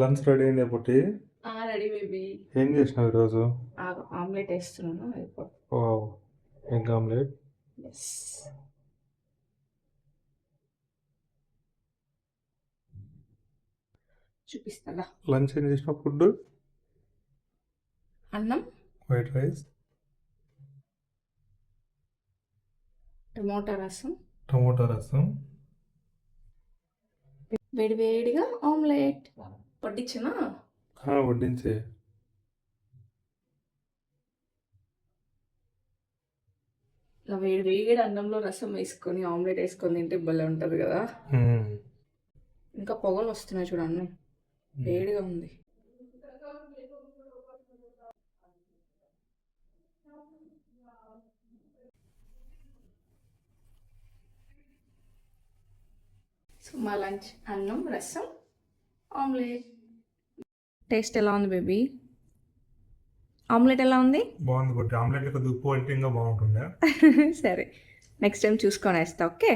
Lunch ready అయింది పొట్టి. Ready baby. ఏం చేసినావు ఈరోజు? ఆమ్లెట్ వేస్తున్నాను. Wow, egg omelette. ఎస్, చూపిస్తా. లంచ్ ఏం చేసినావు? ఫుడ్ అన్నం, వైట్ రైస్, టమోటా రసం, వేడి వేడిగా ఆమ్లెట్ వడ్డించనా? వడ్డించే. ఇలా వేడి వేడి అన్నంలో రసం వేసుకొని ఆమ్లెట్ వేసుకొని తింటే భలే ఉంటుంది కదా. ఇంకా పొగలు వస్తున్నాయి చూడు, అన్నం వేడిగా ఉంది. సో మా లంచ్ అన్నం, రసం, ఆమ్లెట్. టేస్ట్ ఎలా ఉంది బేబీ? ఆమ్లెట్ ఎలా ఉంది? బాగుంది పొట్టి. ఆమ్లెట్ కొద్దిగా ఉప్పు ఇంకా బాగుంటుండే. సరే, నెక్స్ట్ టైం చూసుకొని వేస్తా. ఓకే.